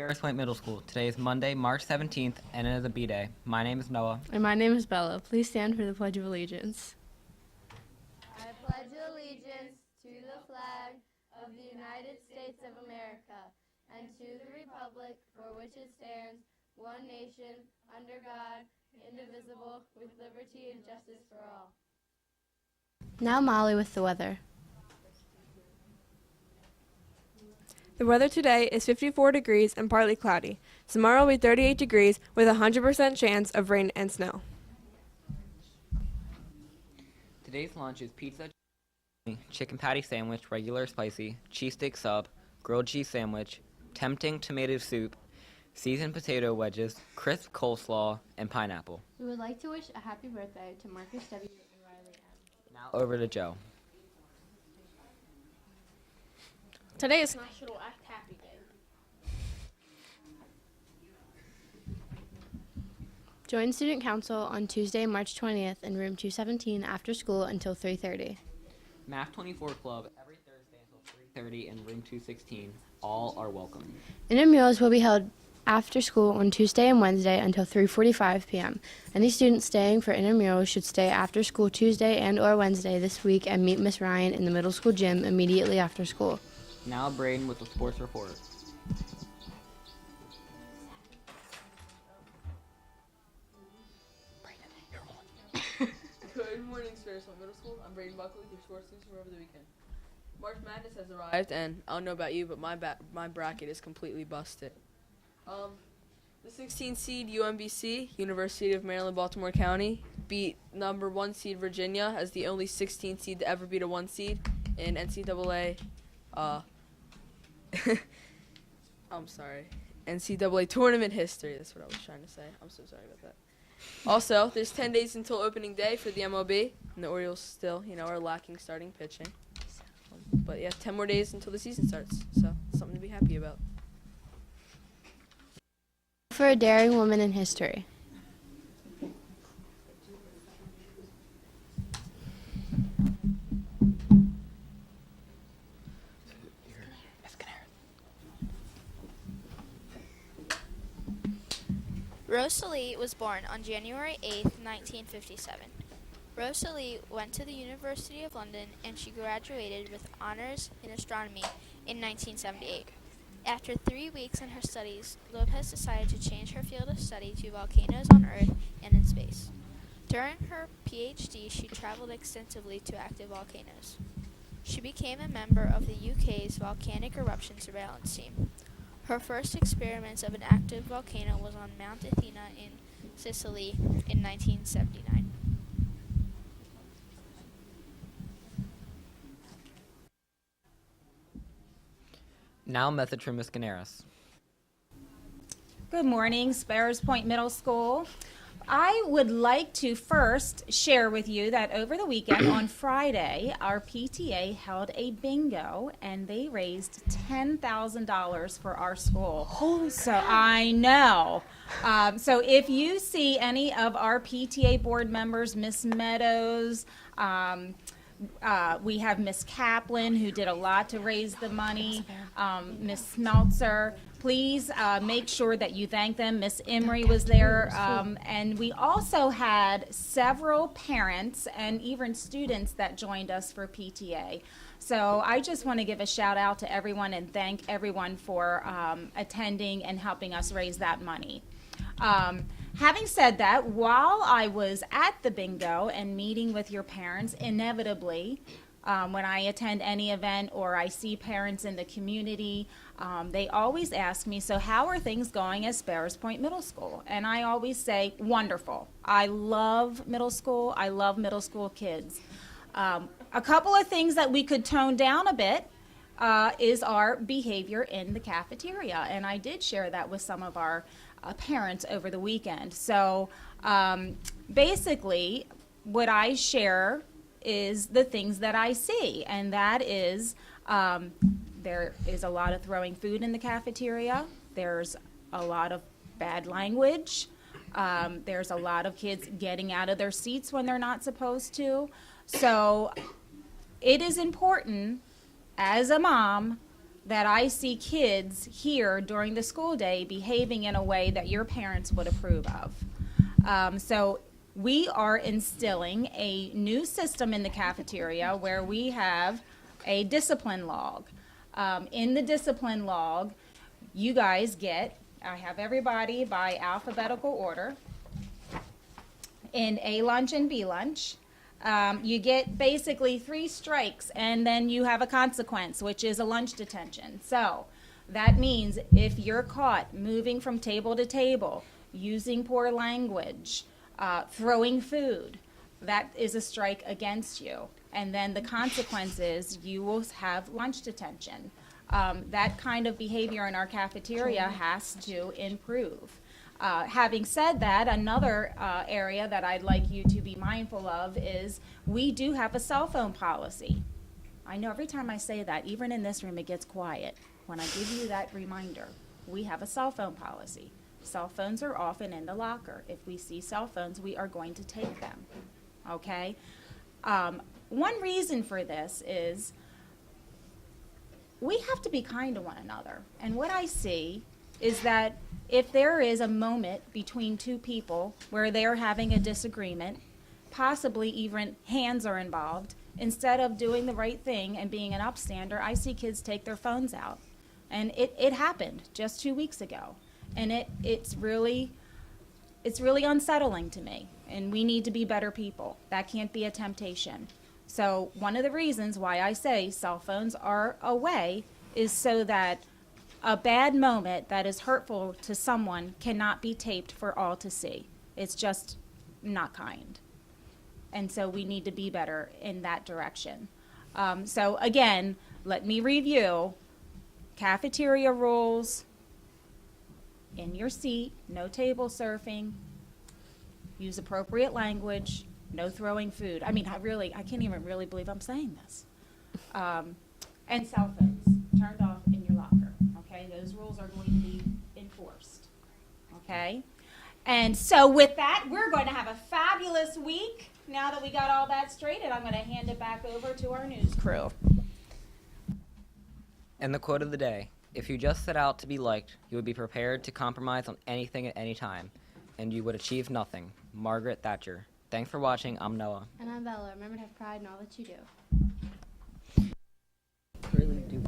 Sparrows Point Middle School. Today is Monday, March 17th, and it is a B-Day. My name is Noah. And my name is Bella. Please stand for the Pledge of Allegiance. I pledge allegiance to the flag of the United States of America and to the republic for which it stands, one nation, under God, indivisible, with liberty and justice for all. Now Molly with the weather. The weather today is 54 degrees and partly cloudy. Tomorrow will be 38 degrees with a 100% chance of rain and snow. Today's lunch is pizza, chicken patty sandwich, regular spicy, cheese steak sub, grilled cheese sandwich, tempting tomato soup, seasoned potato wedges, crisp coleslaw, and pineapple. We would like to wish a happy birthday to Marcus W. and Riley M. Now over to Joe. Today is National Act Happy Day. Join Student Council on Tuesday, March 20th in room 217 after school until 3:30. Math 24 Club every Thursday until 3:30 in room 216. All are welcome. Intramurals will be held after school on Tuesday and Wednesday until 3:45 p.m. Any students staying for intramurals should stay after school Tuesday and or Wednesday this week and meet Miss Ryan in the middle school gym immediately after school. Now Braden with the sports report. Good morning, Sparrows Point Middle School. I'm Braden Buckley with your sports news for over the weekend. March Madness has arrived, and I don't know about you, but my bracket is completely busted. The 16 seed UMBC, University of Maryland, Baltimore County, beat number 1 seed Virginia as the only 16 seed to ever beat a 1 seed in NCAA. NCAA tournament history. That's what I was trying to say. I'm so sorry about that. Also, there's 10 days until opening day for the MLB, and the Orioles still, are lacking starting pitching. But yeah, 10 more days until the season starts, so something to be happy about. For a daring woman in history. Rosalie was born on January 8, 1957. Rosalie went to the University of London and she graduated with honors in astronomy in 1978. After 3 weeks in her studies, Lopez decided to change her field of study to volcanoes on Earth and in space. During her PhD, she traveled extensively to active volcanoes. She became a member of the UK's Volcanic Eruption Surveillance Team. Her first experiments of an active volcano was on Mount Athena in Sicily in 1979. Now message from Miss Canaris. Good morning, Sparrows Point Middle School. I would like to first share with you that over the weekend on Friday, our PTA held a bingo and they raised $10,000 for our school. Holy so cow. I know. So if you see any of our PTA board members, Miss Meadows, we have Miss Kaplan who did a lot to raise the money, Miss Smeltzer. Please make sure that you thank them. Miss Emery was there, and we also had several parents and even students that joined us for PTA. So I just want to give a shout out to everyone and thank everyone for attending and helping us raise that money. Having said that, while I was at the bingo and meeting with your parents, inevitably, when I attend any event or I see parents in the community, they always ask me, so how are things going at Sparrows Point Middle School? And I always say, wonderful. I love middle school. I love middle school kids. A couple of things that we could tone down a bit is our behavior in the cafeteria. And I did share that with some of our parents over the weekend. So basically, what I share is the things that I see, and that is there is a lot of throwing food in the cafeteria. There's a lot of bad language. There's a lot of kids getting out of their seats when they're not supposed to. So it is important as a mom that I see kids here during the school day behaving in a way that your parents would approve of. So we are instilling a new system in the cafeteria where we have a discipline log. In the discipline log, you guys get, I have everybody by alphabetical order in A lunch and B lunch. You get basically 3 strikes, and then you have a consequence, which is a lunch detention. So that means if you're caught moving from table to table, using poor language, throwing food, that is a strike against you. And then the consequence is you will have lunch detention. That kind of behavior in our cafeteria has to improve. Having said that, another area that I'd like you to be mindful of is we do have a cell phone policy. I know every time I say that, even in this room, it gets quiet. When I give you that reminder, we have a cell phone policy. Cell phones are often in the locker. If we see cell phones, we are going to take them, okay? One reason for this is we have to be kind to one another. And what I see is that if there is a moment between 2 people where they're having a disagreement, possibly even hands are involved, instead of doing the right thing and being an upstander, I see kids take their phones out. And it happened just 2 weeks ago. And it's really unsettling to me. And we need to be better people. That can't be a temptation. So one of the reasons why I say cell phones are away is so that a bad moment that is hurtful to someone cannot be taped for all to see. It's just not kind. And so we need to be better in that direction. So again, let me review. Cafeteria rules, in your seat, no table surfing, use appropriate language, no throwing food. I mean, I can't even really believe I'm saying this. And cell phones turned off in your locker, okay? Those rules are going to be enforced, okay? And so with that, we're going to have a fabulous week now that we got all that straight, and I'm going to hand it back over to our news crew. And the quote of the day: if you just set out to be liked, you would be prepared to compromise on anything at any time, and you would achieve nothing. Margaret Thatcher. Thanks for watching. I'm Noah. And I'm Bella. Remember to have pride in all that you do. Really do.